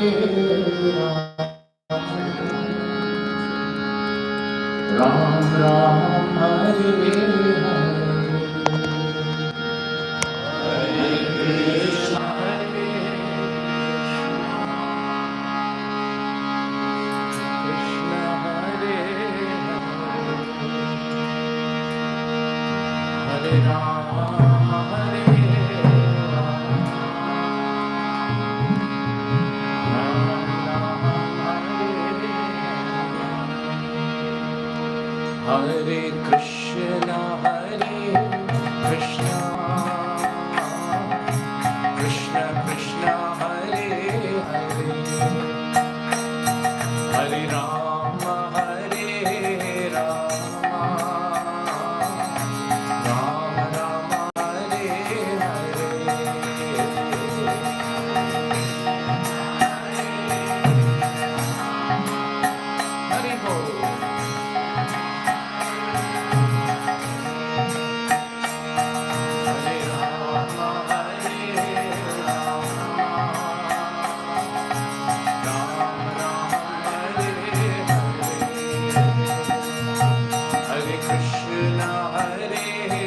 Ram Ram Hare Hare Krishna Krishna Hare Hare Rama Hare Hare Krishna, Krishna Krishna Krishna, Hare Hare, Hare Rama, Hare Rama, Rama Rama, Hare Hare. Hare Bol. Hare Rama,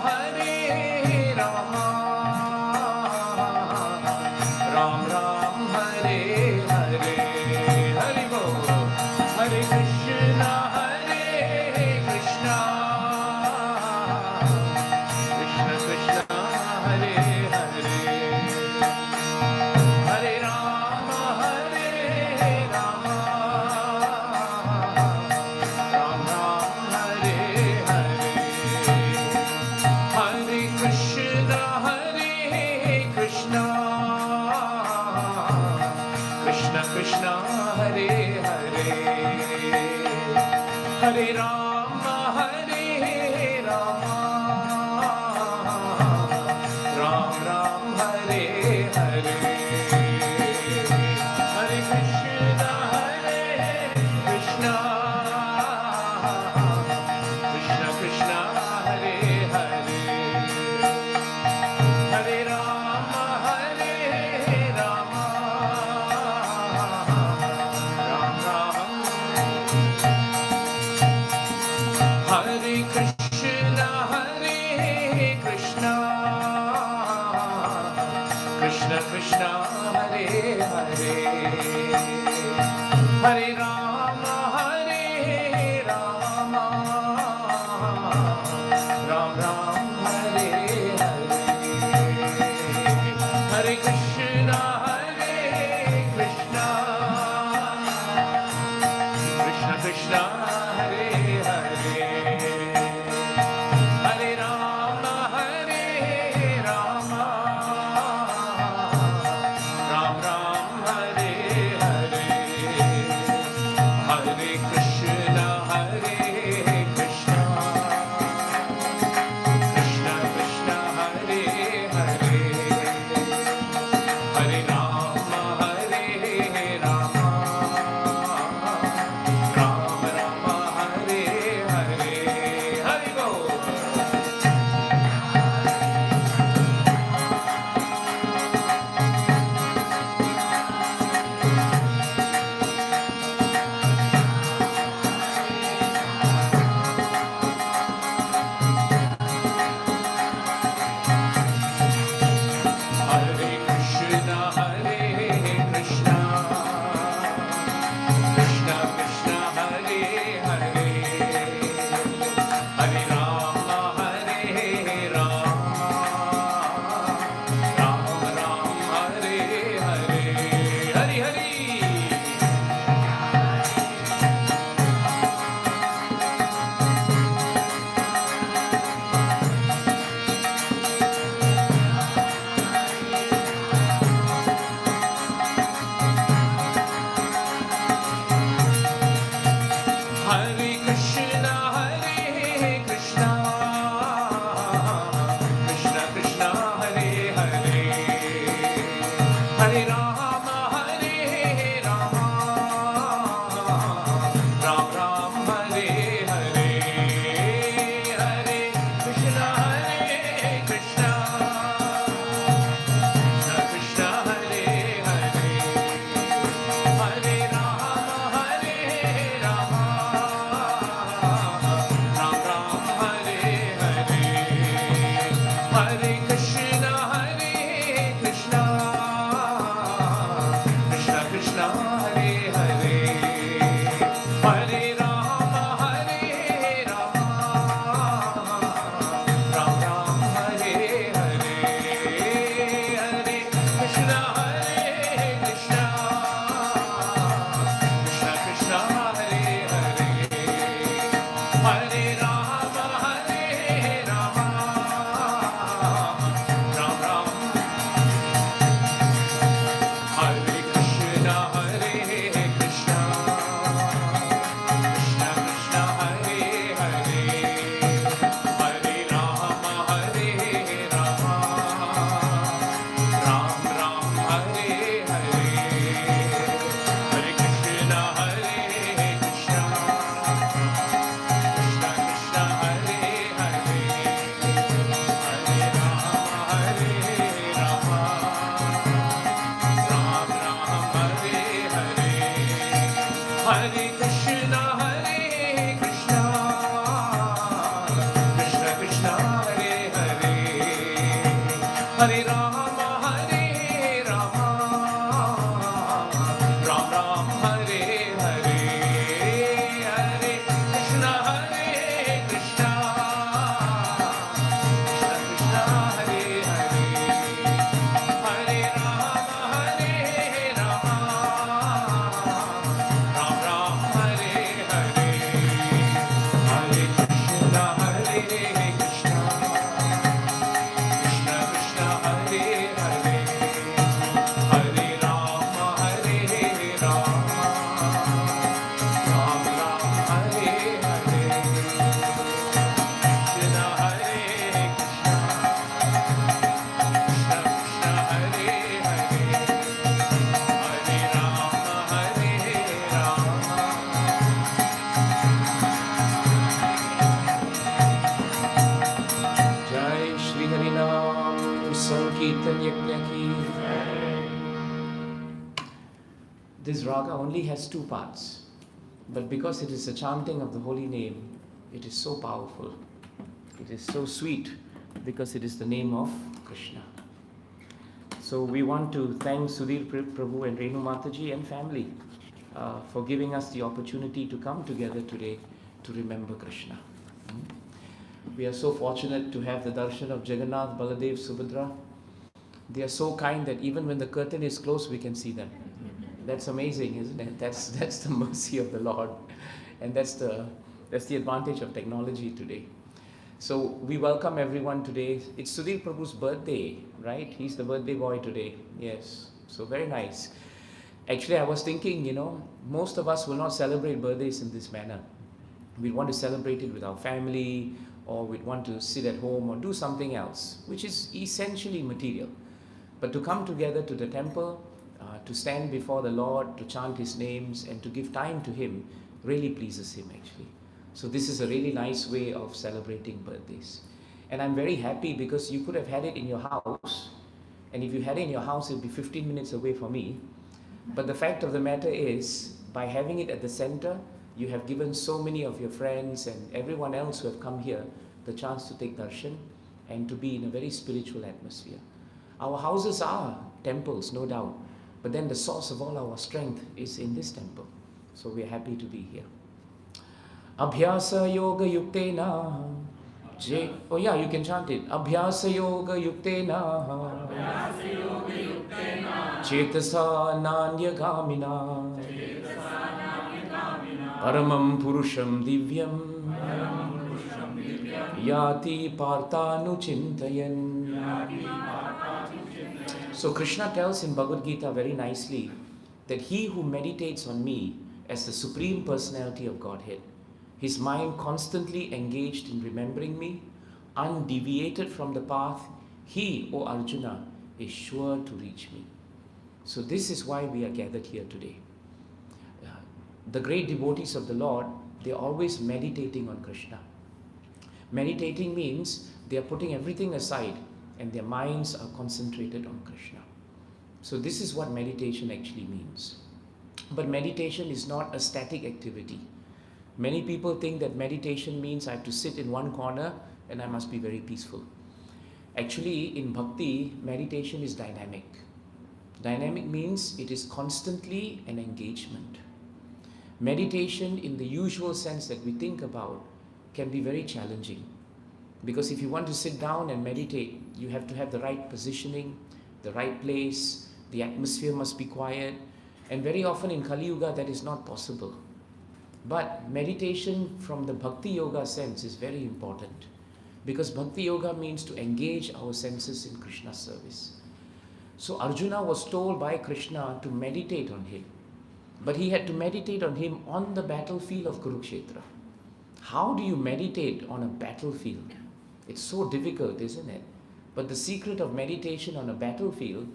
Hare Rama, Ram Ram, Hare Hare, Hare Krishna, Krishna Krishna, Hare Hare, Hare Rama, Hare Rama, Ram Ram. Hare Krishna, Krishna Krishna, Hare Hare, Hare Rama, Hare Rama, Ram Ram, Hare Hare, Hare Krishna, Krishna Krishna, Hare Hare, Hare Rama, Hare Rama, Ram Ram, Hare Hare, Hare Krishna, Krishna This raga only has two parts, but because it is a chanting of the holy name, it is so powerful. It is so sweet because it is the name of Krishna. So we want to thank Sudhir Prabhu and Renu Mataji and family for giving us the opportunity to come together today to remember Krishna. We are so fortunate to have the darshan of Jagannath, Baladev, Subhadra. They are so kind that even when the curtain is closed, we can see them. That's amazing, isn't it? That's the mercy of the Lord, and that's the advantage of technology today. So we welcome everyone today. It's Sudhir Prabhu's birthday, right? He's the birthday boy today. Yes. So very nice. Actually, I was thinking, most of us will not celebrate birthdays in this manner. We want to celebrate it with our family, or we'd want to sit at home or do something else, which is essentially material. But to come together to the temple, to stand before the Lord, to chant His names, and to give time to Him really pleases Him actually. So this is a really nice way of celebrating birthdays. And I'm very happy because you could have had it in your house, and if you had it in your house, it'd be 15 minutes away from me. But the fact of the matter is, by having it at the center, you have given so many of your friends and everyone else who have come here the chance to take darshan and to be in a very spiritual atmosphere. Our houses are temples, no doubt, but then the source of all our strength is in this temple. So we are happy to be here. Abhyasa yoga yuktena. Oh yeah, you can chant it. Abhyasa yoga yuktena. Chetasa nanyagamina. Paramam purusham divyam. Yati partanu chintayan. So Krishna tells in Bhagavad Gita very nicely that he who meditates on me as the Supreme Personality of Godhead, his mind constantly engaged in remembering me, undeviated from the path, he, O Arjuna, is sure to reach me. So this is why we are gathered here today. The great devotees of the Lord, they are always meditating on Krishna. Meditating means they are putting everything aside and their minds are concentrated on Krishna. So this is what meditation actually means. But meditation is not a static activity. Many people think that meditation means I have to sit in one corner and I must be very peaceful. Actually, in bhakti, meditation is dynamic. Dynamic means it is constantly an engagement. Meditation, in the usual sense that we think about, can be very challenging. Because if you want to sit down and meditate, you have to have the right positioning, the right place, the atmosphere must be quiet, and very often in Kali Yuga that is not possible. But meditation from the Bhakti Yoga sense is very important, because Bhakti Yoga means to engage our senses in Krishna's service. So Arjuna was told by Krishna to meditate on him, but he had to meditate on him on the battlefield of Kurukshetra. How do you meditate on a battlefield? It's so difficult, isn't it? But the secret of meditation on a battlefield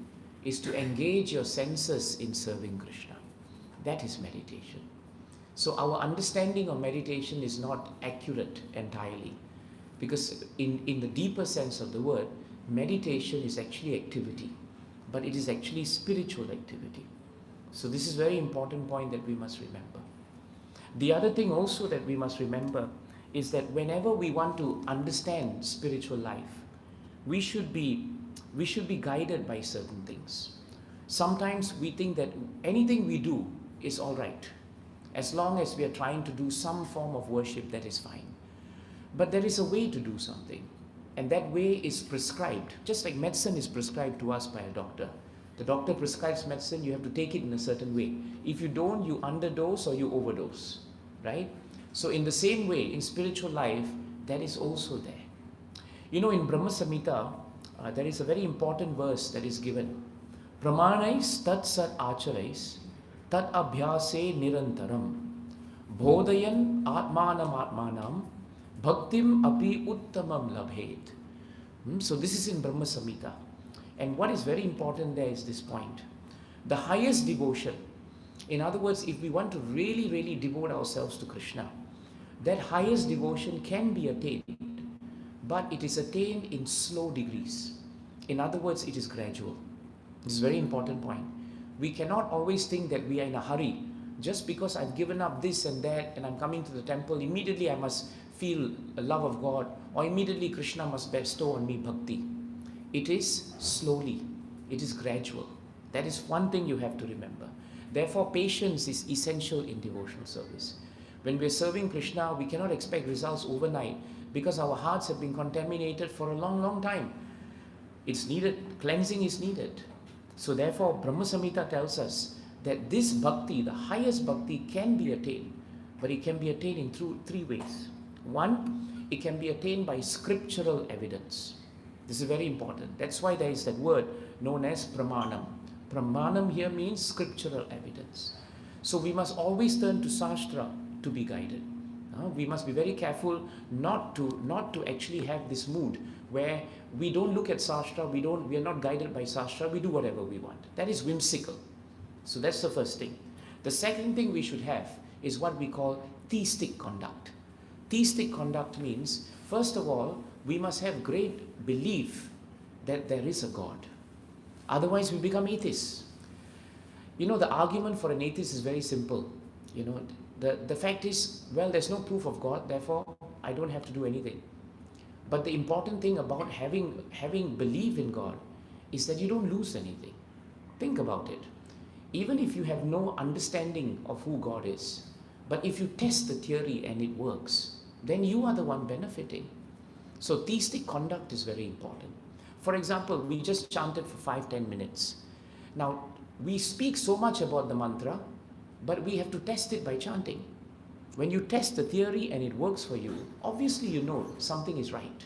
is to engage your senses in serving Krishna. That is meditation. So our understanding of meditation is not accurate entirely, because in the deeper sense of the word, meditation is actually activity, but it is actually spiritual activity. So this is a very important point that we must remember. The other thing also that we must remember is that whenever we want to understand spiritual life, we should be guided by certain things. Sometimes we think that anything we do is all right, as long as we are trying to do some form of worship, that is fine. But there is a way to do something, and that way is prescribed, just like medicine is prescribed to us by a doctor. The doctor prescribes medicine, you have to take it in a certain way. If you don't, you underdose or you overdose, right? So in the same way, in spiritual life, that is also there. You know, in Brahma Samhita, there is a very important verse that is given. Pramanais tat sat acharais tat abhyase nirantaram bodhayan atmanam atmanam bhaktim api uttamam labhet. So this is in Brahma Samhita. And what is very important there is this point. The highest devotion, in other words, if we want to really, really devote ourselves to Krishna, that highest devotion can be attained, but it is attained in slow degrees. In other words, it is gradual. This is a very important point. We cannot always think that we are in a hurry. Just because I've given up this and that and I'm coming to the temple, immediately I must feel a love of God, or immediately Krishna must bestow on me bhakti. It is slowly, it is gradual. That is one thing you have to remember. Therefore, patience is essential in devotional service. When we are serving Krishna, we cannot expect results overnight, because our hearts have been contaminated for a long, long time. It's needed, cleansing is needed. So therefore, Brahma Samhita tells us that this bhakti, the highest bhakti, can be attained, but it can be attained in three ways. One, it can be attained by scriptural evidence. This is very important. That's why there is that word known as pramanam. Pramanam here means scriptural evidence. So we must always turn to Shastra to be guided. We must be very careful not to actually have this mood where we don't look at Shastra, we are not guided by Shastra, we do whatever we want. That is whimsical. So that's the first thing. The second thing we should have is what we call theistic conduct. Theistic conduct means, first of all, we must have great belief that there is a God. Otherwise we become atheists. You know, the argument for an atheist is very simple. You know, the fact is, well, there's no proof of God, therefore I don't have to do anything. But the important thing about having belief in God is that you don't lose anything. Think about it. Even if you have no understanding of who God is, but if you test the theory and it works, then you are the one benefiting. So theistic conduct is very important. For example, we just chanted for 5-10 minutes. Now, we speak so much about the mantra, but we have to test it by chanting. When you test the theory and it works for you, obviously you know something is right.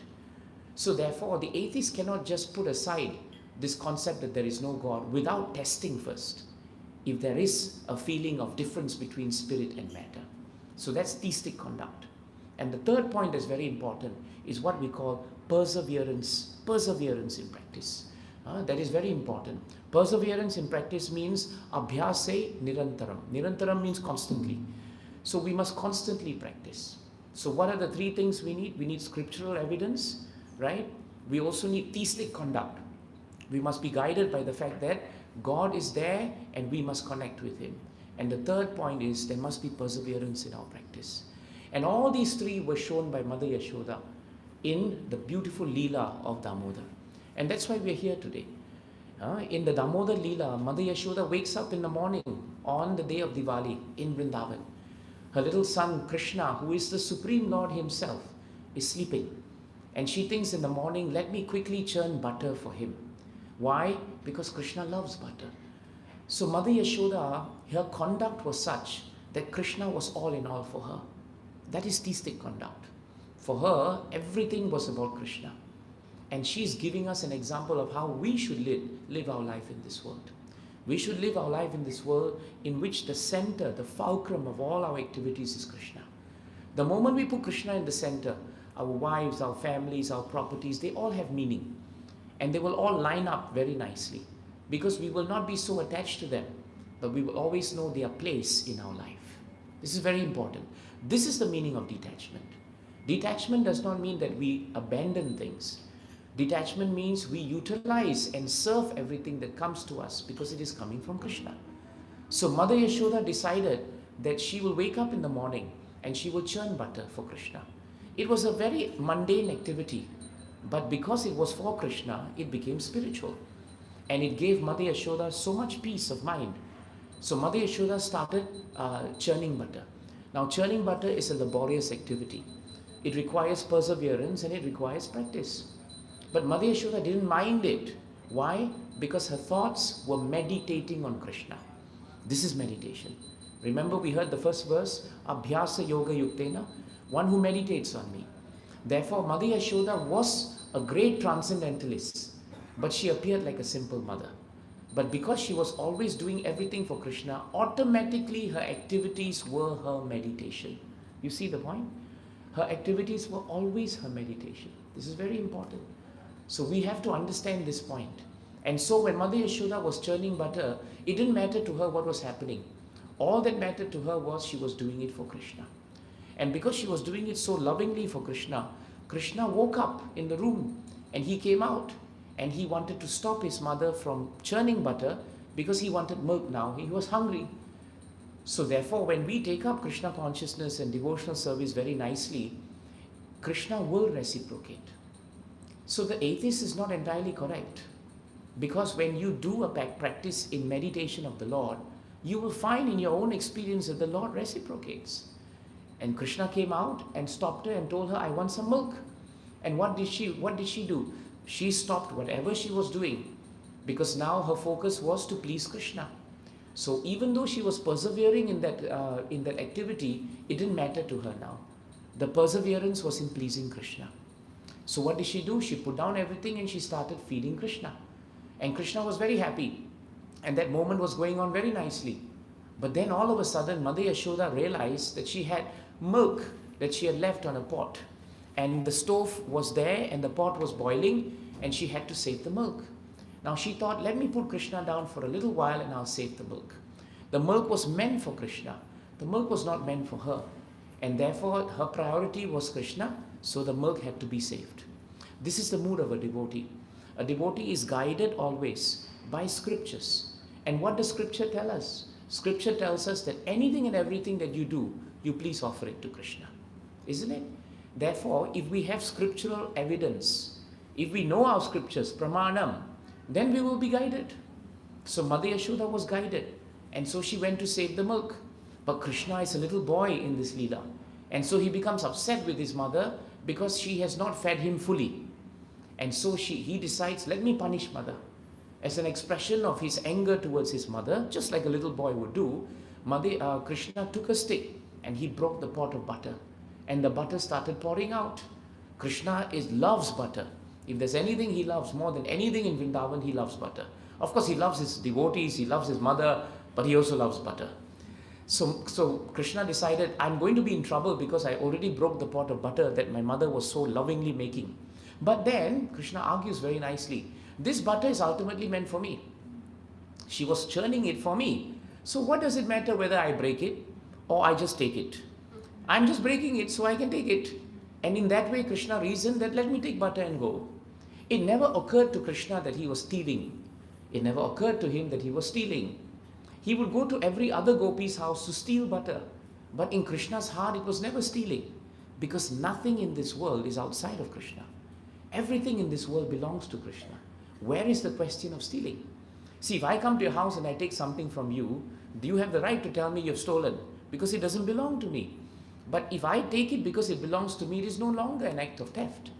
So therefore, the atheist cannot just put aside this concept that there is no God without testing first if there is a feeling of difference between spirit and matter. So that's theistic conduct. And the third point that's very important is what we call perseverance in practice. That is very important. Perseverance in practice means abhyase nirantaram. Nirantaram means constantly. So we must constantly practice. So what are the three things we need? We need scriptural evidence, right? We also need theistic conduct. We must be guided by the fact that God is there and we must connect with Him. And the third point is there must be perseverance in our practice. And all these three were shown by Mother Yashoda in the beautiful Leela of Damodar. And that's why we are here today. In the Damodar Leela, Mother Yashoda wakes up in the morning on the day of Diwali in Vrindavan. Her little son Krishna, who is the Supreme Lord Himself, is sleeping. And she thinks in the morning, let me quickly churn butter for him. Why? Because Krishna loves butter. So Mother Yashoda, her conduct was such that Krishna was all in all for her. That is theistic conduct. For her, everything was about Krishna. And she's giving us an example of how we should live our life in this world. We should live our life in this world in which the center, the fulcrum of all our activities is Krishna. The moment we put Krishna in the center, our wives, our families, our properties, they all have meaning. And they will all line up very nicely. Because we will not be so attached to them, but we will always know their place in our life. This is very important. This is the meaning of detachment. Detachment does not mean that we abandon things. Detachment means we utilize and serve everything that comes to us because it is coming from Krishna. So Mother Yashoda decided that she will wake up in the morning and she will churn butter for Krishna. It was a very mundane activity, but because it was for Krishna, it became spiritual. And it gave Mother Yashoda so much peace of mind. So Mother Yashoda started churning butter. Now churning butter is a laborious activity. It requires perseverance and it requires practice. But Mother Yashoda didn't mind it. Why? Because her thoughts were meditating on Krishna. This is meditation. Remember we heard the first verse, Abhyasa Yoga Yuktena, one who meditates on me. Therefore Mother Yashoda was a great transcendentalist, but she appeared like a simple mother. But because she was always doing everything for Krishna, automatically her activities were her meditation. You see the point? Her activities were always her meditation. This is very important. So we have to understand this point. And so when Mother Yashoda was churning butter, it didn't matter to her what was happening. All that mattered to her was she was doing it for Krishna. And because she was doing it so lovingly for Krishna, Krishna woke up in the room and he came out and he wanted to stop his mother from churning butter because he wanted milk now. He was hungry. So therefore, when we take up Krishna consciousness and devotional service very nicely, Krishna will reciprocate. So the atheist is not entirely correct. Because when you do a practice in meditation of the Lord, you will find in your own experience that the Lord reciprocates. And Krishna came out and stopped her and told her, I want some milk. And what did she do? She stopped whatever she was doing because now her focus was to please Krishna. So even though she was persevering in that activity, it didn't matter to her now. The perseverance was in pleasing Krishna. So what did she do? She put down everything and she started feeding Krishna. And Krishna was very happy. And that moment was going on very nicely. But then all of a sudden, Mother Yashoda realized that she had milk that she had left on a pot. And the stove was there and the pot was boiling and she had to save the milk. Now she thought, let me put Krishna down for a little while and I'll save the milk. The milk was meant for Krishna. The milk was not meant for her. And therefore her priority was Krishna, so the milk had to be saved. This is the mood of a devotee. A devotee is guided always by scriptures. And what does scripture tell us? Scripture tells us that anything and everything that you do, you please offer it to Krishna. Isn't it? Therefore, if we have scriptural evidence, if we know our scriptures, pramanam, then we will be guided. So Mother Yashoda was guided. And so she went to save the milk. But Krishna is a little boy in this Leela. And so he becomes upset with his mother because she has not fed him fully. And so he decides, let me punish mother. As an expression of his anger towards his mother, just like a little boy would do, Krishna took a stick and he broke the pot of butter. And the butter started pouring out. Krishna loves butter. If there's anything he loves more than anything in Vrindavan, he loves butter. Of course, he loves his devotees, he loves his mother, but he also loves butter. So Krishna decided, I'm going to be in trouble because I already broke the pot of butter that my mother was so lovingly making. But then Krishna argues very nicely, this butter is ultimately meant for me. She was churning it for me. So what does it matter whether I break it or I just take it? I'm just breaking it so I can take it. And in that way, Krishna reasoned that let me take butter and go. It never occurred to Krishna that he was thieving. It never occurred to him that he was stealing. He would go to every other gopi's house to steal butter. But in Krishna's heart, it was never stealing. Because nothing in this world is outside of Krishna. Everything in this world belongs to Krishna. Where is the question of stealing? See, if I come to your house and I take something from you, do you have the right to tell me you've stolen? Because it doesn't belong to me. But if I take it because it belongs to me, it is no longer an act of theft.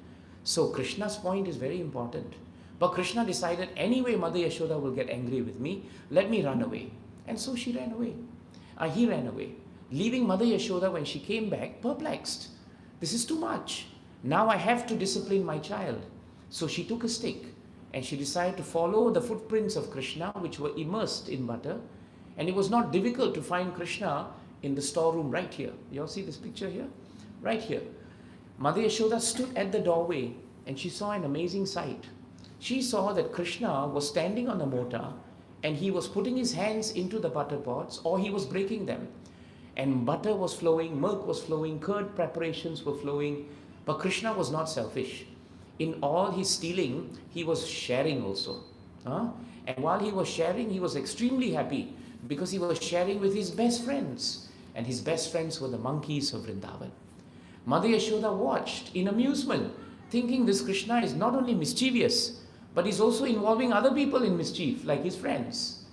So Krishna's point is very important. But Krishna decided, anyway Mother Yashoda will get angry with me, let me run away. And so she ran away. He ran away, leaving Mother Yashoda when she came back perplexed. This is too much. Now I have to discipline my child. So she took a stick and she decided to follow the footprints of Krishna, which were immersed in butter. And it was not difficult to find Krishna in the storeroom right here. You all see this picture here? Right here. Mother Yashoda stood at the doorway and she saw an amazing sight. She saw that Krishna was standing on the mortar and he was putting his hands into the butter pots, or he was breaking them. And butter was flowing, milk was flowing, curd preparations were flowing. But Krishna was not selfish. In all his stealing, he was sharing also. And while he was sharing, he was extremely happy because he was sharing with his best friends. And his best friends were the monkeys of Vrindavan. Mother Yashoda watched in amusement, thinking this Krishna is not only mischievous, but is also involving other people in mischief, like his friends.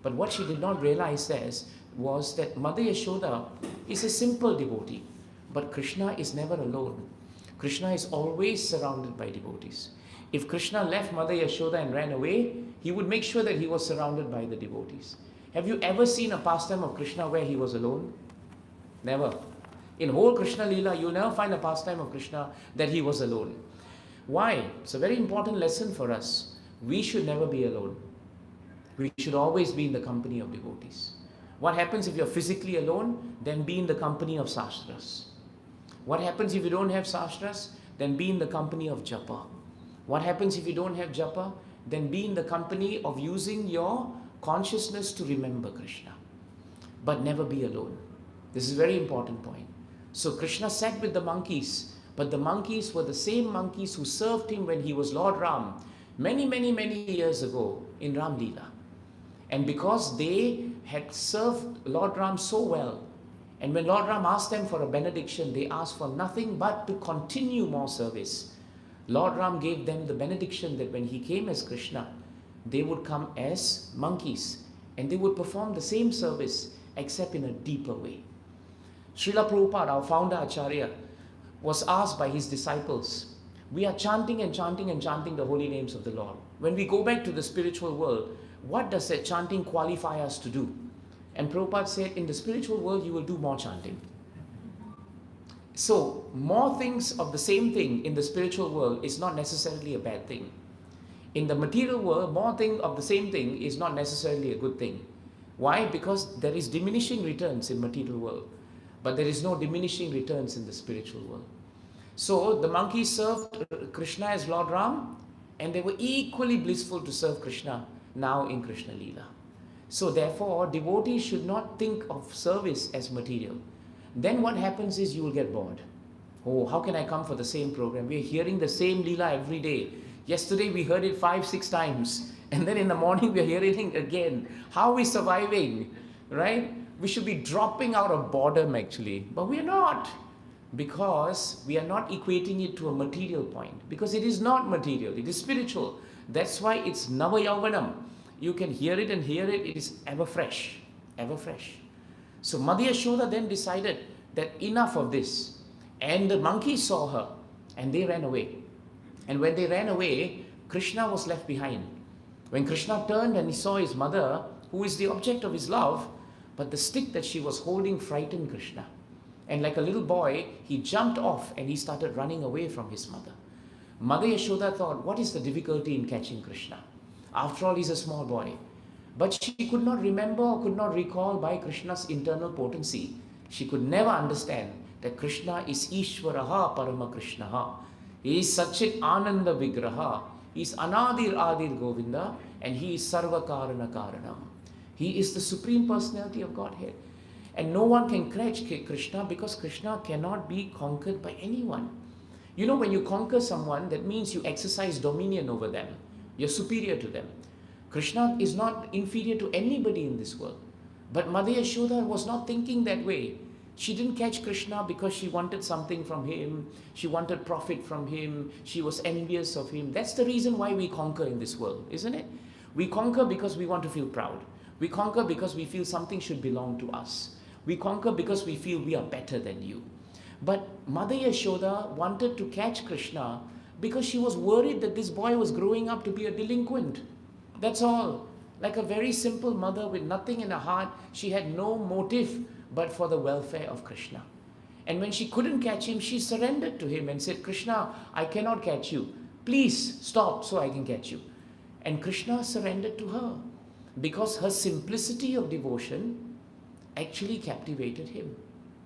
But what she did not realize was that Mother Yashoda is a simple devotee, but Krishna is never alone. Krishna is always surrounded by devotees. If Krishna left Mother Yashoda and ran away, he would make sure that he was surrounded by the devotees. Have you ever seen a pastime of Krishna where he was alone? Never. In whole Krishna Leela, you'll never find a pastime of Krishna that he was alone. Why? It's a very important lesson for us. We should never be alone. We should always be in the company of devotees. What happens if you're physically alone? Then be in the company of sastras. What happens if you don't have sastras? Then be in the company of japa. What happens if you don't have japa? Then be in the company of using your consciousness to remember Krishna. But never be alone. This is a very important point. So Krishna sat with the monkeys, but the monkeys were the same monkeys who served him when he was Lord Ram many, many, many years ago in Ram Leela. And because they had served Lord Ram so well, and when Lord Ram asked them for a benediction, they asked for nothing but to continue more service. Lord Ram gave them the benediction that when he came as Krishna, they would come as monkeys and they would perform the same service except in a deeper way. Srila Prabhupada, our founder Acharya, was asked by his disciples, we are chanting and chanting and chanting the holy names of the Lord. When we go back to the spiritual world, what does that chanting qualify us to do? And Prabhupada said, in the spiritual world, you will do more chanting. So, more things of the same thing in the spiritual world is not necessarily a bad thing. In the material world, more thing of the same thing is not necessarily a good thing. Why? Because there is diminishing returns in material world, but there is no diminishing returns in the spiritual world. So, the monkeys served Krishna as Lord Ram, and they were equally blissful to serve Krishna now in Krishna Leela. So therefore, devotees should not think of service as material. Then what happens is you will get bored. Oh, how can I come for the same program? We are hearing the same Leela every day. Yesterday we heard it 5-6 times. And then in the morning we are hearing it again. How are we surviving? Right? We should be dropping out of boredom actually. But we are not. Because we are not equating it to a material point. Because it is not material. It is spiritual. That's why it's Navayauvanam. You can hear it and hear it. It is ever fresh. Ever fresh. So Mother Yashoda then decided that enough of this. And the monkeys saw her and they ran away. And when they ran away, Krishna was left behind. When Krishna turned and he saw his mother, who is the object of his love, but the stick that she was holding frightened Krishna. And like a little boy, he jumped off and he started running away from his mother. Mother Yashoda thought, what is the difficulty in catching Krishna? After all, he's a small boy. But she could not remember or could not recall by Krishna's internal potency. She could never understand that Krishna is Ishwaraha Parama Krishnaha. He is Satchit Ananda Vigraha. He is Anadir Adir Govinda and he is Sarva Karana Karanam. He is the Supreme Personality of Godhead. And no one can catch Krishna because Krishna cannot be conquered by anyone. You know, when you conquer someone, that means you exercise dominion over them. You're superior to them. Krishna is not inferior to anybody in this world. But Mother Yashoda was not thinking that way. She didn't catch Krishna because she wanted something from him. She wanted profit from him. She was envious of him. That's the reason why we conquer in this world, isn't it? We conquer because we want to feel proud. We conquer because we feel something should belong to us. We conquer because we feel we are better than you. But Mother Yashoda wanted to catch Krishna because she was worried that this boy was growing up to be a delinquent. That's all. Like a very simple mother with nothing in her heart, she had no motive but for the welfare of Krishna. And when she couldn't catch him, she surrendered to him and said, Krishna, I cannot catch you. Please stop so I can catch you. And Krishna surrendered to her because her simplicity of devotion actually captivated him.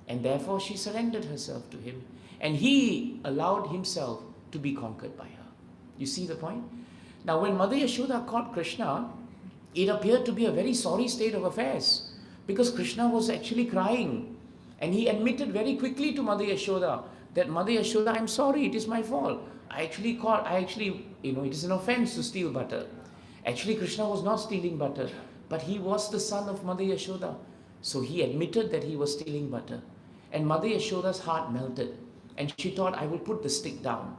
And therefore she surrendered herself to him. And he allowed himself to be conquered by her. You see the point? Now when Mother Yashoda caught Krishna, it appeared to be a very sorry state of affairs because Krishna was actually crying. And he admitted very quickly to Mother Yashoda that, Mother Yashoda, I'm sorry, it is my fault. It is an offense to steal butter. Actually, Krishna was not stealing butter, but he was the son of Mother Yashoda. So he admitted that he was stealing butter. And Mother Yashoda's heart melted. And she thought, I will put the stick down.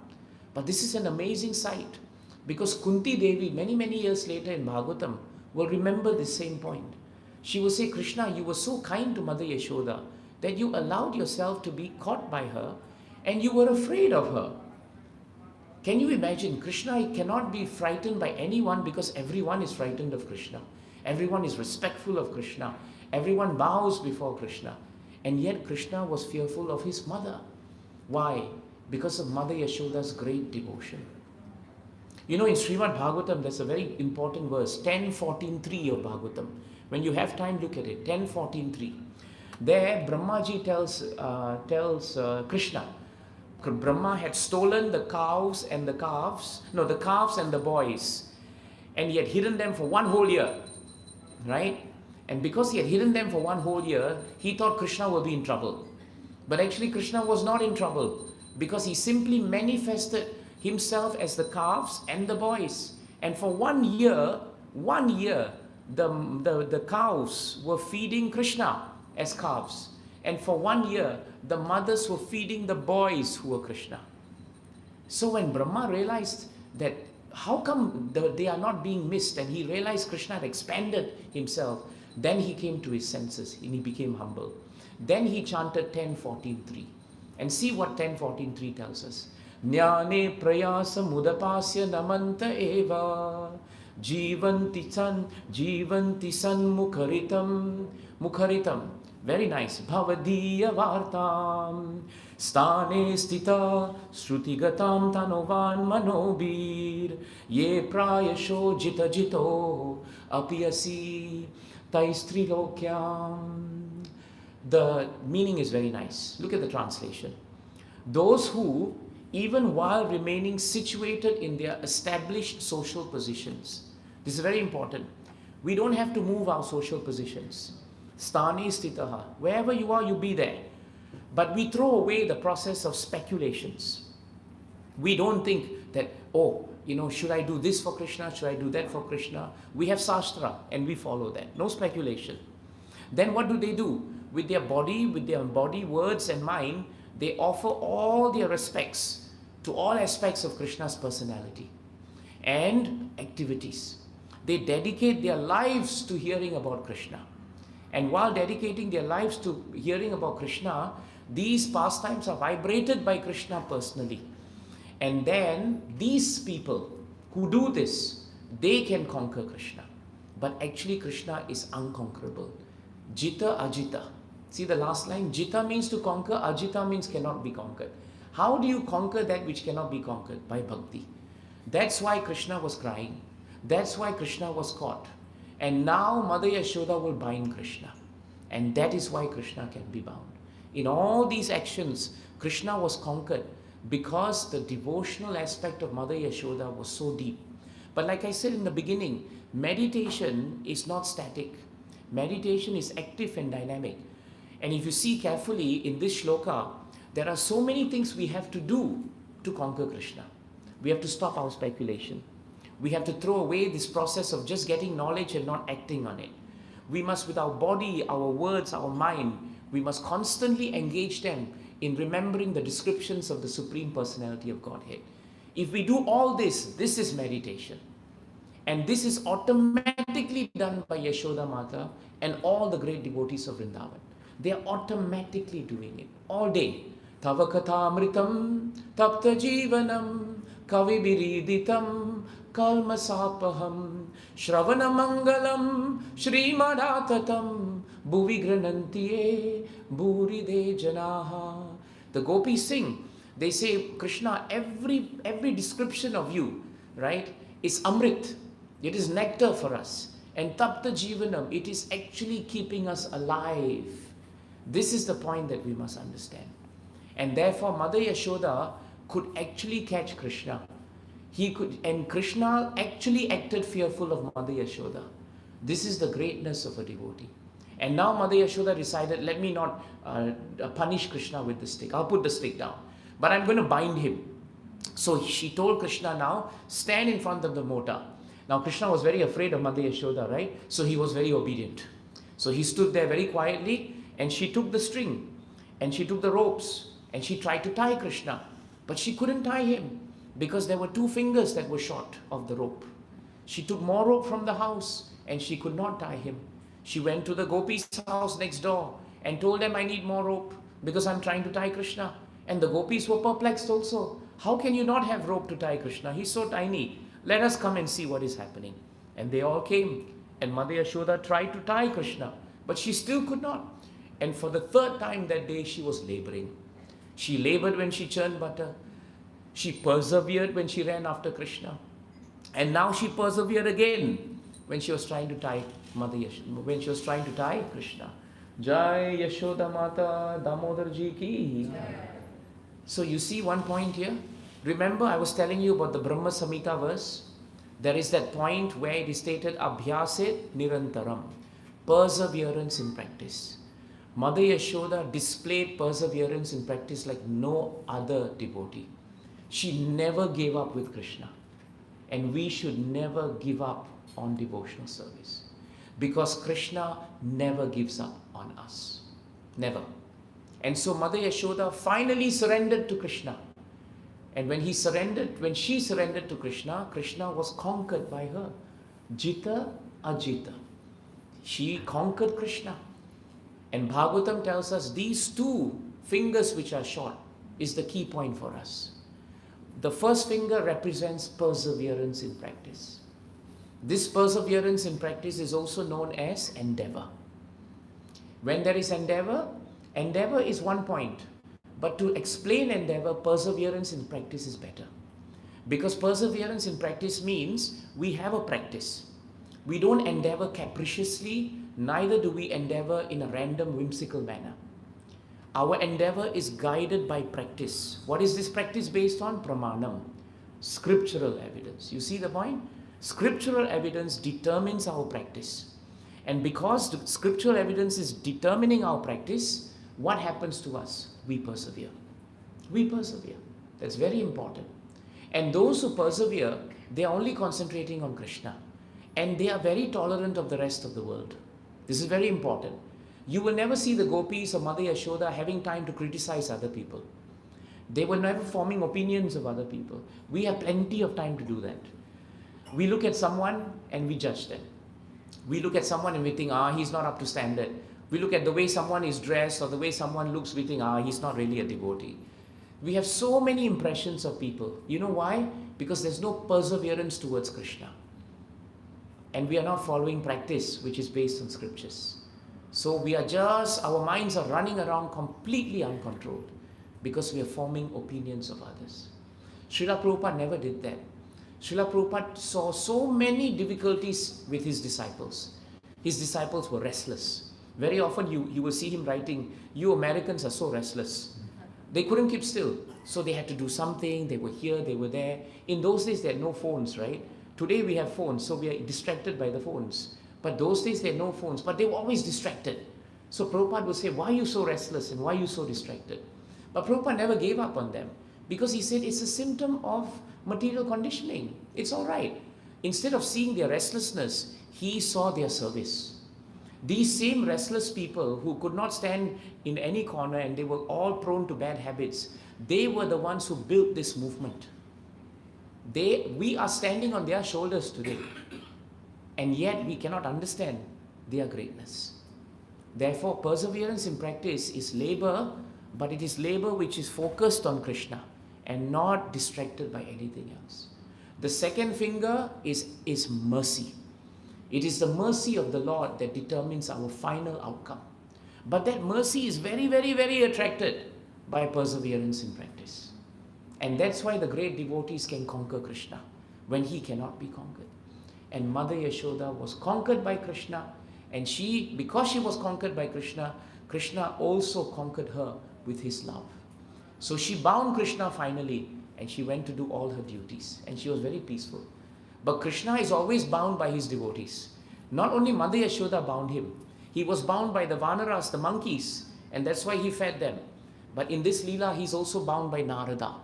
But this is an amazing sight. Because Kunti Devi, many, many years later in Bhagavatam, will remember this same point. She will say, Krishna, you were so kind to Mother Yashoda that you allowed yourself to be caught by her and you were afraid of her. Can you imagine? Krishna cannot be frightened by anyone because everyone is frightened of Krishna. Everyone is respectful of Krishna. Everyone bows before Krishna. And yet Krishna was fearful of his mother. Why? Because of Mother Yashoda's great devotion. You know, in Srimad Bhagavatam, there's a very important verse, 10.14.3 of Bhagavatam. When you have time, look at it, 10.14.3. There, Brahmaji tells Krishna, Brahma had stolen the calves and the boys, and he had hidden them for 1 whole year, right? And because he had hidden them for 1 whole year, he thought Krishna will be in trouble. But actually Krishna was not in trouble because he simply manifested himself as the calves and the boys. And for 1 year, the cows were feeding Krishna as calves. And for 1 year, the mothers were feeding the boys who were Krishna. So when Brahma realized that how come they are not being missed, and he realized Krishna had expanded himself, then he came to his senses and he became humble. Then he chanted 10.14.3. And see what 10.14.3 tells us. Jnane prayasa mudapasya namanta eva jivanti san mukharitam. Very nice. Bhavadiya vartam stane stita shrutigatam tanovan manobir ye prayasho jito apiyasi taistrilokyam. The meaning is very nice. Look at the translation. Those who, even while remaining situated in their established social positions. This is very important. We don't have to move our social positions. Sthane stitaha. Wherever you are, you be there. But we throw away the process of speculations. We don't think that, should I do this for Krishna? Should I do that for Krishna? We have Shastra and we follow that. No speculation. Then what do? With their body, words and mind, they offer all their respects to all aspects of Krishna's personality and activities. They dedicate their lives to hearing about Krishna. And while dedicating their lives to hearing about Krishna, these pastimes are vibrated by Krishna personally. And then these people who do this, they can conquer Krishna. But actually Krishna is unconquerable. Jita ajita. See the last line? Jita means to conquer, ajita means cannot be conquered. How do you conquer that which cannot be conquered? By bhakti. That's why Krishna was crying. That's why Krishna was caught. And now Mother Yashoda will bind Krishna. And that is why Krishna can be bound. In all these actions, Krishna was conquered because the devotional aspect of Mother Yashoda was so deep. But like I said in the beginning, meditation is not static. Meditation is active and dynamic. And if you see carefully in this shloka, there are so many things we have to do to conquer Krishna. We have to stop our speculation. We have to throw away this process of just getting knowledge and not acting on it. We must, with our body, our words, our mind, we must constantly engage them in remembering the descriptions of the Supreme Personality of Godhead. If we do all this, this is meditation. And this is automatically done by Yashoda Mata and all the great devotees of Vrindavan. They are automatically doing it all day. Tava katha amritam tapta jivanam kavi biriditam kalmasapaham shravana mangalam shrimadatatam bhuvi granantiye bhuride janaha. The gopis sing. They say, Krishna, every description of you, right, is amrit. It is nectar for us. And tapta jivanam, it is actually keeping us alive. This is the point that we must understand. And therefore, Mother Yashoda could actually catch Krishna. And Krishna actually acted fearful of Mother Yashoda. This is the greatness of a devotee. And now Mother Yashoda decided, let me not punish Krishna with the stick. I'll put the stick down. But I'm going to bind him. So she told Krishna now, stand in front of the mortar. Now Krishna was very afraid of Mother Yashoda, right? So he was very obedient. So he stood there very quietly, and she took the string and she took the ropes and she tried to tie Krishna. But she couldn't tie him because there were 2 fingers that were short of the rope. She took more rope from the house and she could not tie him. She went to the gopis' house next door and told them, I need more rope because I'm trying to tie Krishna. And the gopis were perplexed also. How can you not have rope to tie Krishna? He's so tiny. Let us come and see what is happening. And they all came. And Mother Yashoda tried to tie Krishna, but she still could not. And for the 3rd time that day, she was laboring. She labored when she churned butter. She persevered when she ran after Krishna. And now she persevered again when she was trying to tie Mother Yashoda, when she was trying to tie Krishna. Jai Yashoda Mata Damodara Ji ki. So you see one point here. Remember I was telling you about the Brahma Samhita verse? There is that point where it is stated Abhyaset Nirantaram. Perseverance in practice. Mother Yashoda displayed perseverance in practice like no other devotee. She never gave up with Krishna. And we should never give up on devotional service. Because Krishna never gives up on us. Never. And so Mother Yashoda finally surrendered to Krishna. And when she surrendered to Krishna, Krishna was conquered by her. Jita ajita. She conquered Krishna. And Bhagavatam tells us these 2 fingers which are short is the key point for us. The first finger represents perseverance in practice. This perseverance in practice is also known as endeavor. When there is endeavor is one point. But to explain endeavor, perseverance in practice is better. Because perseverance in practice means we have a practice. We don't endeavor capriciously, neither do we endeavor in a random, whimsical manner. Our endeavor is guided by practice. What is this practice based on? Pramanam, scriptural evidence. You see the point? Scriptural evidence determines our practice. And because the scriptural evidence is determining our practice, what happens to us? We persevere. We persevere. That's very important. And those who persevere, they are only concentrating on Krishna. And they are very tolerant of the rest of the world. This is very important. You will never see the gopis or Mother Yashoda having time to criticize other people. They were never forming opinions of other people. We have plenty of time to do that. We look at someone and we judge them. We look at someone and we think, he's not up to standard. We look at the way someone is dressed or the way someone looks, we think, he's not really a devotee. We have so many impressions of people. You know why? Because there's no perseverance towards Krishna. And we are not following practice which is based on scriptures. So our minds are running around completely uncontrolled because we are forming opinions of others. Srila Prabhupada never did that. Srila Prabhupada saw so many difficulties with his disciples. His disciples were restless. Very often you will see him writing, you Americans are so restless. They couldn't keep still. So they had to do something. They were here, they were there. In those days, they had no phones, right? Today we have phones, so we are distracted by the phones. But those days, they had no phones. But they were always distracted. So Prabhupada would say, why are you so restless and why are you so distracted? But Prabhupada never gave up on them because he said it's a symptom of material conditioning. It's all right. Instead of seeing their restlessness, he saw their service. These same restless people who could not stand in any corner and they were all prone to bad habits, they were the ones who built this movement. We are standing on their shoulders today, and yet we cannot understand their greatness. Therefore, perseverance in practice is labor, but it is labor which is focused on Krishna and not distracted by anything else. The second finger is mercy. It is the mercy of the Lord that determines our final outcome. But that mercy is very, very, very attracted by perseverance in practice. And that's why the great devotees can conquer Krishna when he cannot be conquered. And Mother Yashoda was conquered by Krishna, and because she was conquered by Krishna, Krishna also conquered her with his love. So she bound Krishna finally, and she went to do all her duties, and she was very peaceful. But Krishna is always bound by his devotees. Not only Mother Yashoda bound him, he was bound by the Vanaras, the monkeys, and that's why he fed them. But in this Leela, he's also bound by Narada.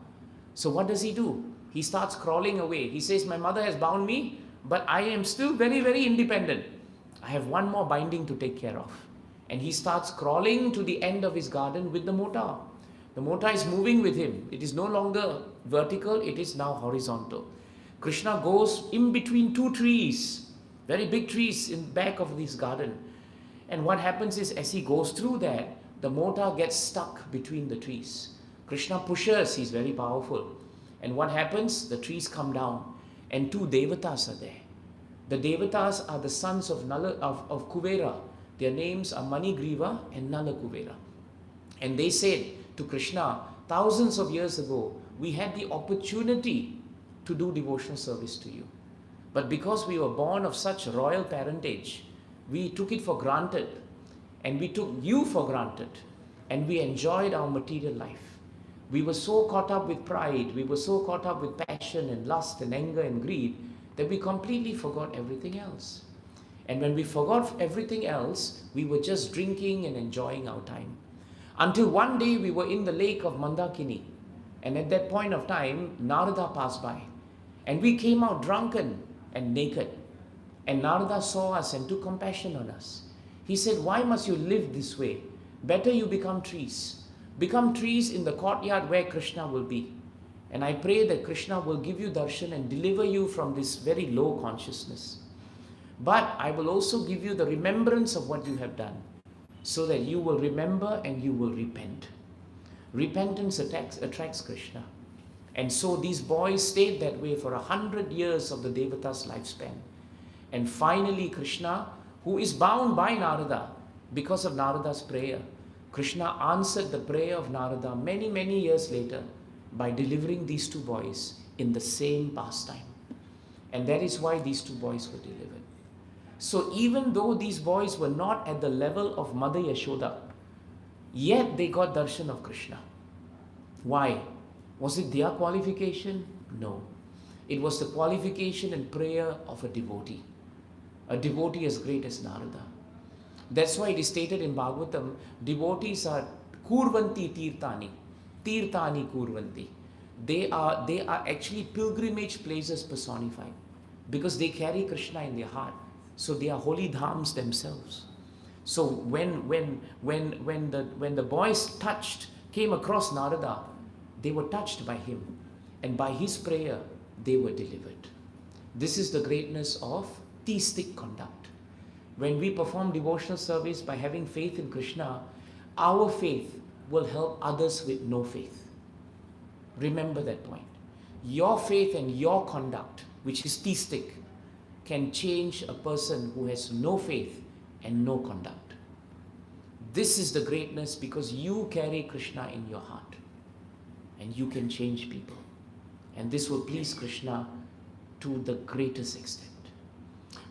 So what does he do? He starts crawling away. He says, my mother has bound me, but I am still very, very independent. I have one more binding to take care of. And he starts crawling to the end of his garden with the mota. The mota is moving with him. It is no longer vertical, it is now horizontal. Krishna goes in between two trees, very big trees in back of this garden. And what happens is, as he goes through that, the mota gets stuck between the trees. Krishna pushes, he's very powerful. And what happens? The trees come down and two devatas are there. The devatas are the sons of Kuvera. Their names are Manigriva and Nala Kuvera. And they said to Krishna, thousands of years ago, we had the opportunity to do devotional service to you. But because we were born of such royal parentage, we took it for granted, and we took you for granted, and we enjoyed our material life. We were so caught up with pride, we were so caught up with passion and lust and anger and greed that we completely forgot everything else. And when we forgot everything else, we were just drinking and enjoying our time. Until one day we were in the lake of Mandakini, and at that point of time, Narada passed by, and we came out drunken and naked. And Narada saw us and took compassion on us. He said, why must you live this way? Better you become trees. Become trees in the courtyard where Krishna will be. And I pray that Krishna will give you darshan and deliver you from this very low consciousness. But I will also give you the remembrance of what you have done, so that you will remember and you will repent. Repentance attracts Krishna. And so these boys stayed that way for 100 years of the Devata's lifespan. And finally Krishna, who is bound by Narada because of Narada's prayer, Krishna answered the prayer of Narada many, many years later by delivering these two boys in the same pastime. And that is why these two boys were delivered. So even though these boys were not at the level of Mother Yashoda, yet they got darshan of Krishna. Why? Was it their qualification? No. It was the qualification and prayer of a devotee as great as Narada. That's why it is stated in Bhagavatam, devotees are kurvanti tirtani. Tirtani kurvanti. They are actually pilgrimage places personified, because they carry Krishna in their heart. So they are holy dhams themselves. So when the boys came across Narada, they were touched by him, and by his prayer they were delivered. This is the greatness of theistic conduct. When we perform devotional service by having faith in Krishna, our faith will help others with no faith. Remember that point. Your faith and your conduct, which is theistic, can change a person who has no faith and no conduct. This is the greatness, because you carry Krishna in your heart and you can change people. And this will please Krishna to the greatest extent.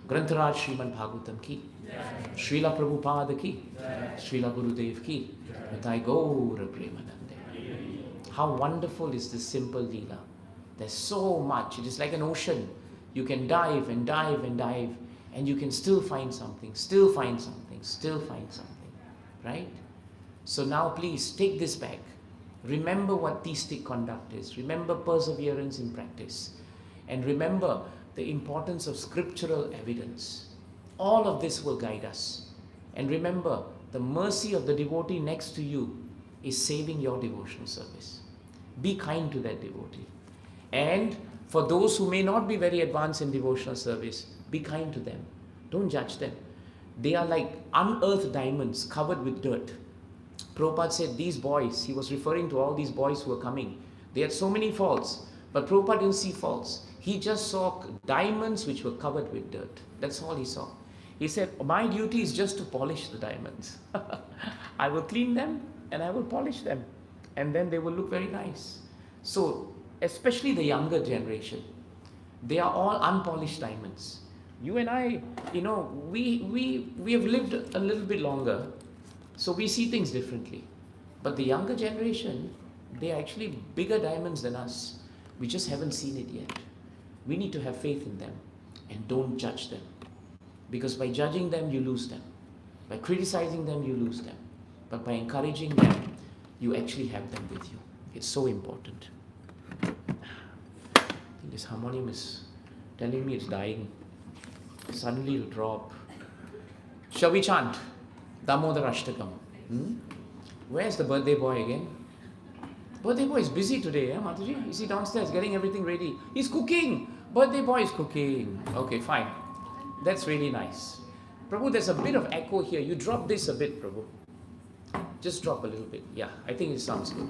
Grantharaj Srimad Bhagavatam ki, Srila Prabhupada ki, Srila Gurudev ki, Nitai Gaura Premanande. How wonderful is this simple Leela. There's so much. It is like an ocean. You can dive and dive and dive, and you can still find something, still find something, still find something. right? So now please take this back. Remember what theistic conduct is. Remember perseverance in practice. And remember the importance of scriptural evidence. All of this will guide us. And remember, the mercy of the devotee next to you is saving your devotional service. Be kind to that devotee. And for those who may not be very advanced in devotional service, be kind to them. Don't judge them. They are like unearthed diamonds covered with dirt. Prabhupada said these boys, he was referring to all these boys who were coming, they had so many faults, but Prabhupada didn't see faults. He just saw diamonds which were covered with dirt. That's all he saw. He said, my duty is just to polish the diamonds. I will clean them and I will polish them, and then they will look very nice. So, especially the younger generation, they are all unpolished diamonds. You and I, we have lived a little bit longer, so we see things differently. But the younger generation, they are actually bigger diamonds than us. We just haven't seen it yet. We need to have faith in them and don't judge them. Because by judging them, you lose them. By criticizing them, you lose them. But by encouraging them, you actually have them with you. It's so important. This harmonium is telling me it's dying. Suddenly it'll drop. Shall we chant Damodara Ashtakam? Where's the birthday boy again? Birthday boy is busy today, Mataji? Is he downstairs getting everything ready? He's cooking. Birthday boy is cooking. Okay, fine. That's really nice. Prabhu, there's a bit of echo here. You drop this a bit, Prabhu. Just drop a little bit. Yeah, I think it sounds good.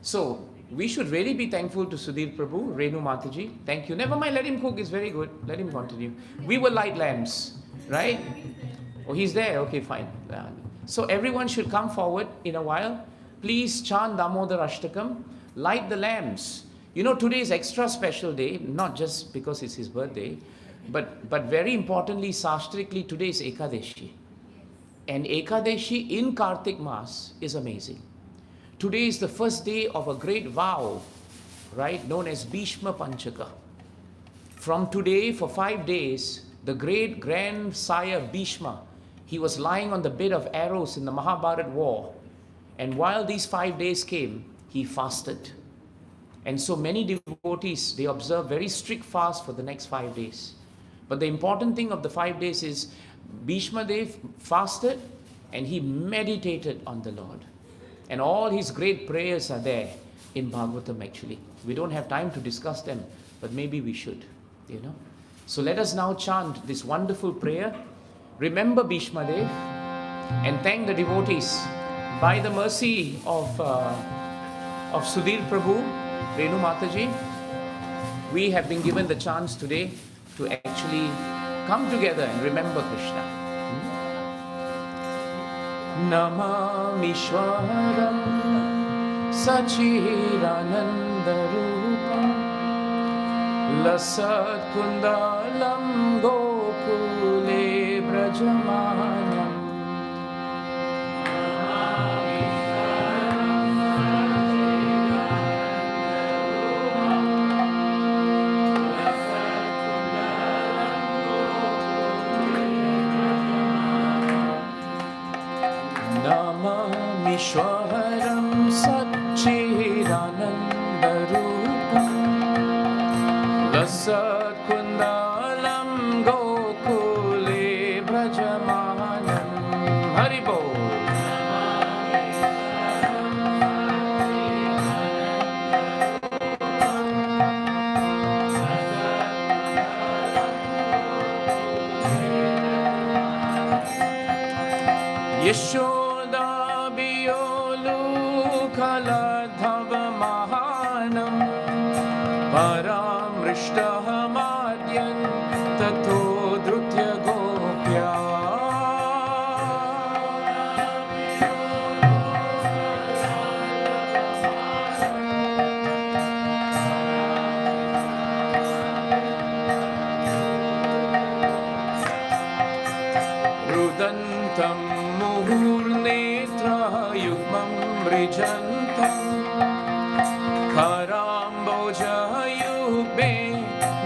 So, we should really be thankful to Sudhir Prabhu, Renu Mataji. Thank you. Never mind, let him cook. It's very good. Let him continue. We will light lamps, right? Oh, he's there. Okay, fine. So everyone should come forward in a while. Please chant Damodara Ashtakam. Light the lamps. Today is extra special day, not just because it's his birthday, but very importantly, Sastrically, today is Ekadeshi. And Ekadeshi in Kartik Mass is amazing. Today is the first day of a great vow, right, known as Bhishma Panchaka. From today, for 5 days, the great grand sire Bhishma, he was lying on the bed of arrows in the Mahabharat war. And while these 5 days came, he fasted. And so many devotees, they observe very strict fast for the next 5 days. But the important thing of the 5 days is Bhishma Dev fasted and he meditated on the Lord. And all his great prayers are there in Bhagavatam actually. We don't have time to discuss them, but maybe we should, So let us now chant this wonderful prayer. Remember Bhishma Dev and thank the devotees. By the mercy of Sudhir Prabhu, Renu Mataji, we have been given the chance today to actually come together and remember Krishna. Namamishwaram Sachidanandarupam Lasat Kundalam Gokule Brajamanam Namamishwaram Sachidanandarupam Lasat Kundalam Gokule Brajamanam Haribo. Yeshoda Biyolu Kaladhava Mahanam Paramrishtahamadyan Tato Drutya Gopya Rudantam Muhurnetra Yugmam Rijantam Karamboja Yugbe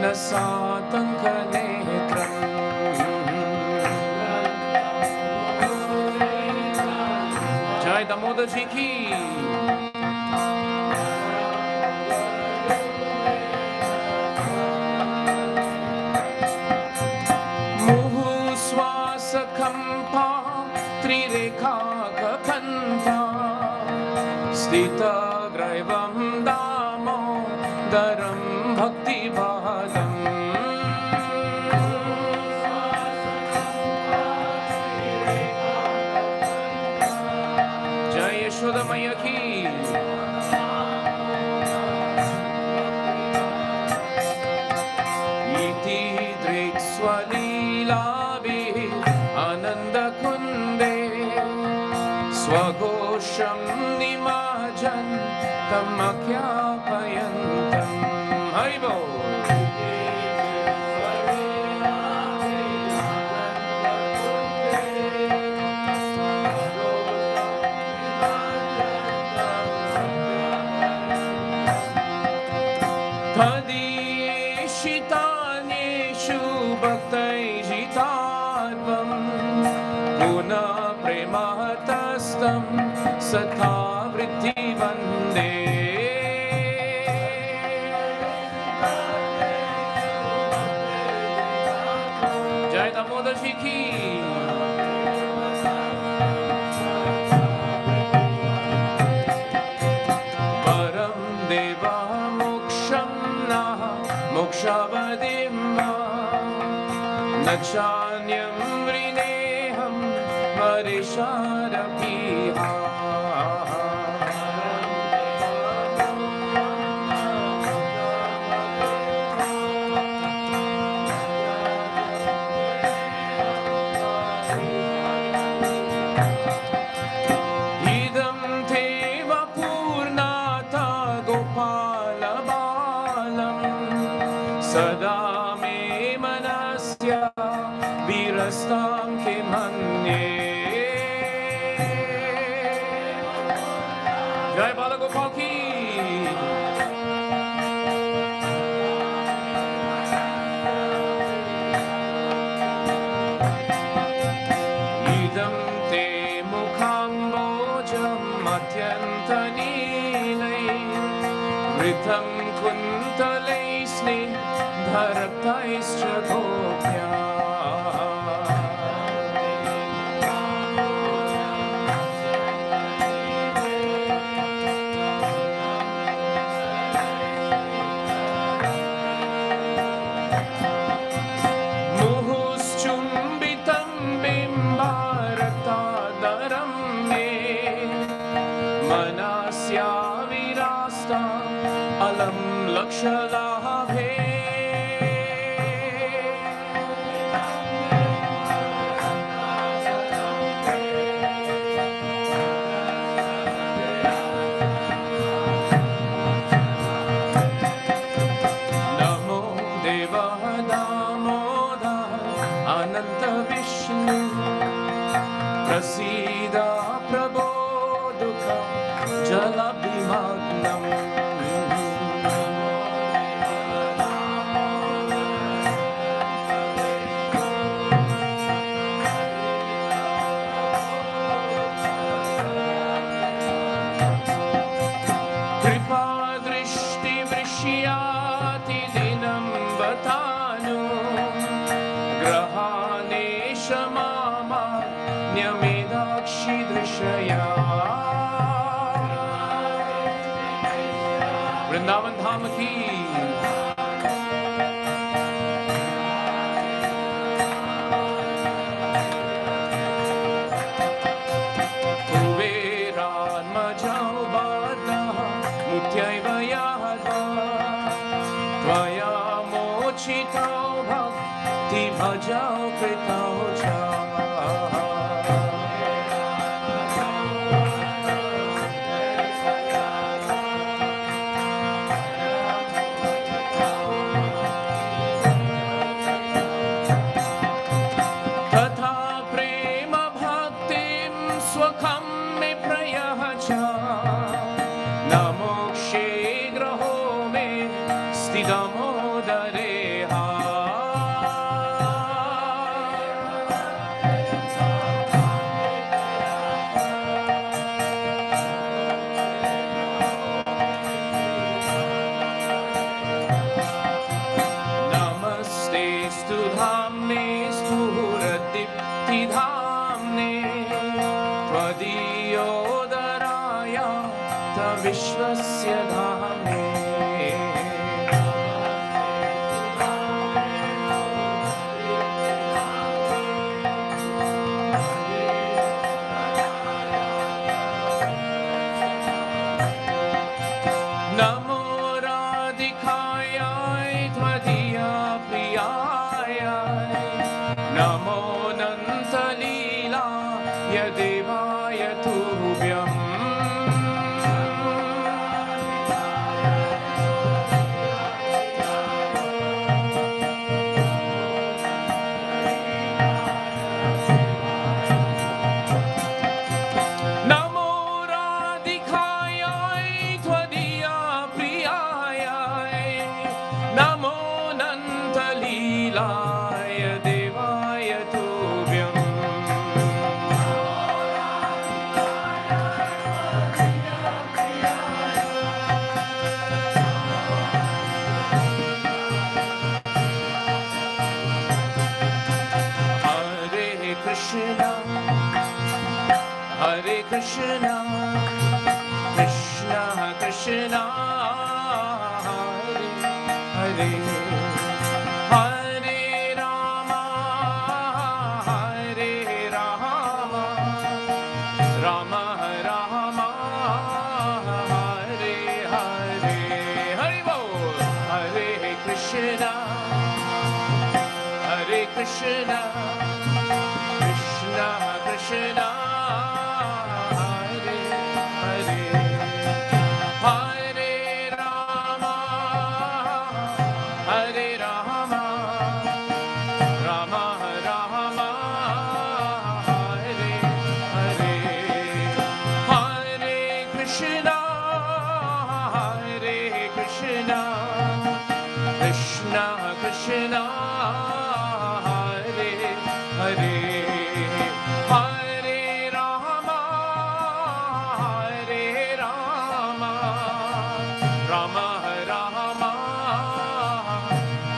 Nasatanka Netram Damodara ji ki. Kampa Trireka Kakanta Stita Graivam Damodaram Bhakti Bhadam Jai Yashoda Maya ki. Iti Drik Swalila Ananda Kunde Swagosham Nimajan Tamakyapayantam Haribo Tadiyeshitanyeshu Bhaktai Jitarvam Puna Prematastam Satha Vritti Vande Jai Damodara ji ki. Param Deva Moksham Naha Mokshavadimma Nakshanyam Vrineham Varisharapiha Idam Teva Purnata Gopala Balam Sada Me Manasya Virastam Kimanye Jai Bala Gopal ki. Idam Te Mukhambojam Atyantanilai Vritam Kuntalaisni Bharataischa Gopya Muhuschumbitam Bimbaratadaram Me Manasya Virasta Alam Lakshalabhe Namo Deva Damodara Ananta Vishnu Prasida Prabodhuka Jalabhimagnam Kripa Drishti Vrishyati Dinam Vatanu Grahanesha Mama Nyamedakshi Drishaya Vrindavan Dham ki. Kuveran Majau Bada Mutyaiva Yahada Tvaya Mochitau Bhakti Bhajau Kritau Cha Tatha Prema Bhaktim Swakham Me Prayacha Namokshe Graho Me Stidamodare Ha स्तु धाम्ने स्फुरदीप्तिधाम्ने त्वदीयोदराय विश्वस्य धाम्ने नमो राधिकायै त्वदीया प्रियाय नमो नन्तलीलाय देवाय तुभ्यम् नमो राधिकायै त्वदीया प्रियाय नमो नन्तलीलाय देवाय तुभ्यम् Hare Krishna, Krishna Krishna, Hare Hare, Hare Rama, Hare Rama, Rama Rama, Hare Hare, Hare Bol, Hare Krishna, Hare Krishna, Krishna Krishna. Krishna Krishna Hare Hare Hare Rama Hare Rama Rama Rama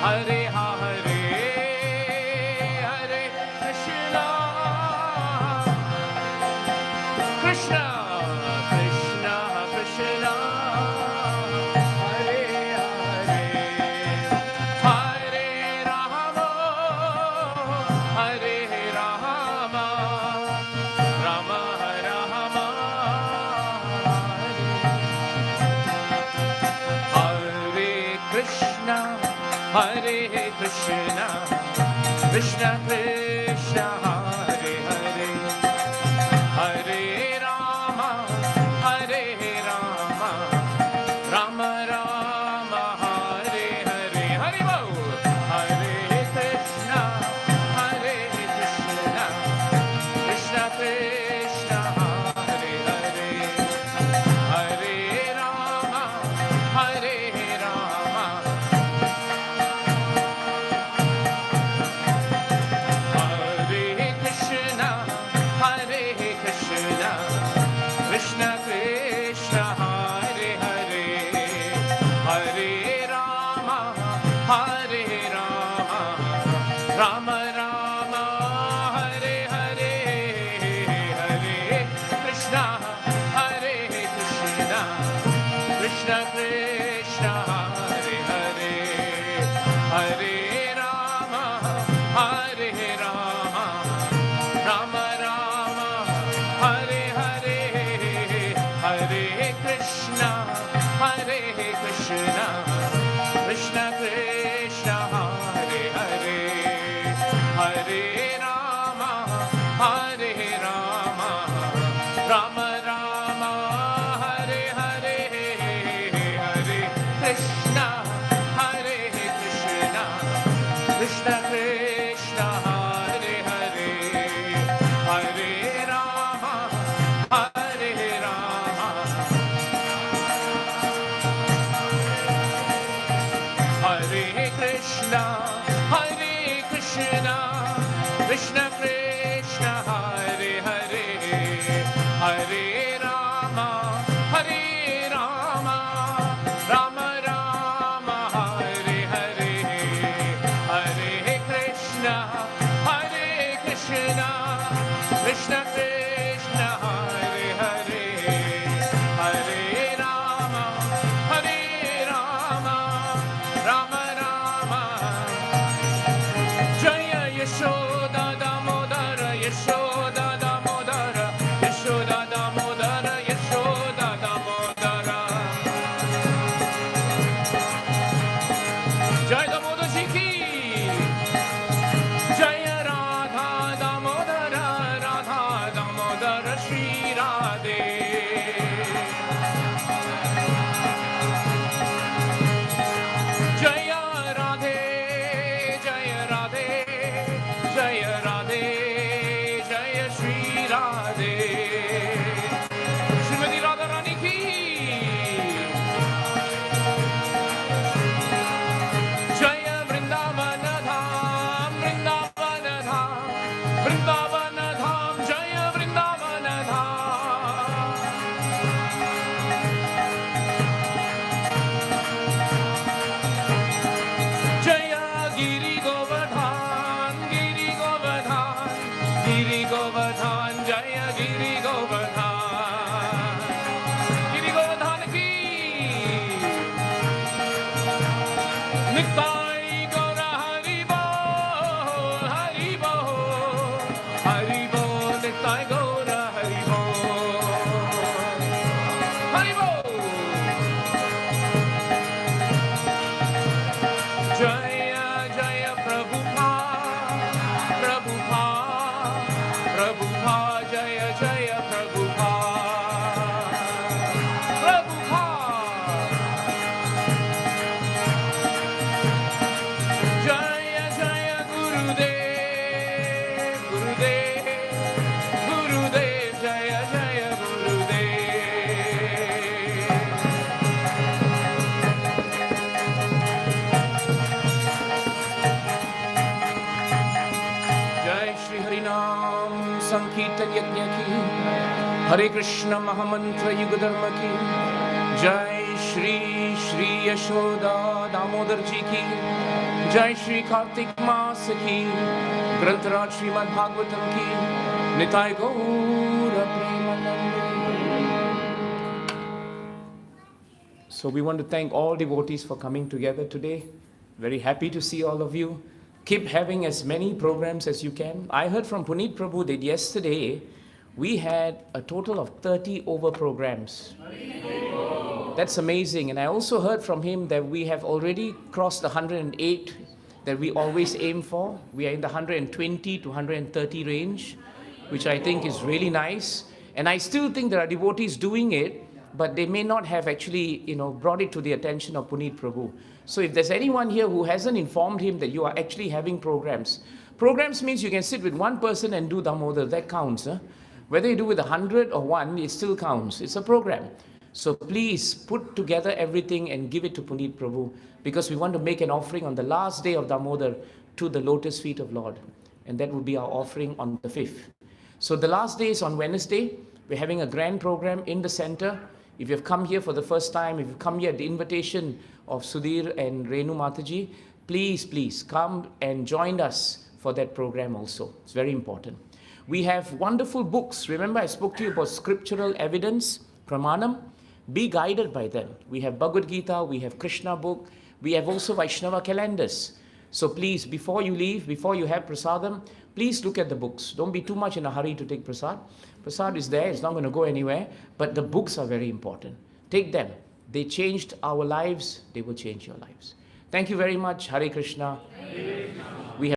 Hare Hare Hare Krishna Krishna Krishna Krishna Hare Krishna, Krishna Krishna, Hare Hare, Hare Rama, Hare Rama, Rama Rama, Hare Hare, Hare Bol, Hare Krishna, Hare Krishna, Krishna Krishna, Hare Hare, Hare Rama, Hare Rama. Krishna Krishna Hare Hare Hare Rama Hare Rama Rama Rama Hare Hare Hare Krishna Hare Krishna Krishna Krishna Hare Hare Hare Rama Hare Rama Rama Rama Hare Hare Hare Krishna Hare Krishna Krishna Krishna Hare Hare Hare Rama Hare Rama Rama Rama Hare Hare Hare Krishna Hare Krishna Krishna Krishna Hare Hare Hare Rama Hare Rama Hare Krishna Krishna Krishna, Hare Krishna, Krishna Krishna, Hare Hare, Hare Rama, Hare Rama, Rama Rama. Jaya Yashoda Damodara, Yashoda Damodara, Yashoda Damodara, Yashoda Damodara. Jai Damodar Ji ki. Jaya Radha Damodara, Radha Damodara, Shri Radhe. Jaya Radhe, Jaya Radhe, Jaya Radhe, Jaya Shri Radhe. Srimati Radha Rani ki. Jaya Vrindavana Dham, Vrindavana Dham, Vrindavana Dham, Jaya Vrindavana Dham. Jaya Giri Govardhan, Giri Govardhan, Giri Govardhan, Jaya Giri Govardhan. Giri Govardhan ki. Nitai Gaura Hari Bol, Hari Bol, Hari Bol, Nitai Gaura Hari Bol, Hari Bol. Jaya Jaya Prabhupada, Prabhupada, Prabhupada, Jaya Jaya Prabhupada, Prabhupada. Jaya Jaya Gurudev, Gurudev, Gurudev, Jaya Jaya Gurudev. Jai Shri Harinam Sankirtan Yajna ki, Hare Krishna Mahamantra Yuga Dharma ki, Jai Shri Shri Yashoda Damodar Ji ki, Jai Shri Kartik Maas ki, Grantaraj Srimad Bhagavatam ki, Nitai Gaura Premanande. So we want to thank all devotees for coming together today. Very happy to see all of you. Keep having as many programs as you can. I heard from Puneet Prabhu that yesterday we had a total of 30 over programs. That's amazing. And I also heard from him that we have already crossed the 108 that we always aim for. We are in the 120 to 130 range, which I think is really nice. And I still think there are devotees doing it, but they may not have actually, brought it to the attention of Puneet Prabhu. So if there's anyone here who hasn't informed him that you are actually having programs, programs means you can sit with one person and do Damodar, that counts. Huh? Whether you do with 100 or 1, it still counts. It's a program. So please put together everything and give it to Puneet Prabhu, because we want to make an offering on the last day of Damodar to the lotus feet of Lord. And that will be our offering on the 5th. So the last day is on Wednesday. We're having a grand program in the center. If you've come here for the first time, if you've come here at the invitation of Sudhir and Renu Mataji, please come and join us for that program also. It's very important. We have wonderful books. Remember I spoke to you about scriptural evidence, Pramanam. Be guided by them. We have Bhagavad Gita, we have Krishna book, we have also Vaishnava calendars. So please, before you leave, before you have prasadam, please look at the books. Don't be too much in a hurry to take prasad. Prasad is there, it's not going to go anywhere, but the books are very important. Take them. They changed our lives, they will change your lives. Thank you very much. Hare Krishna. Hare Krishna.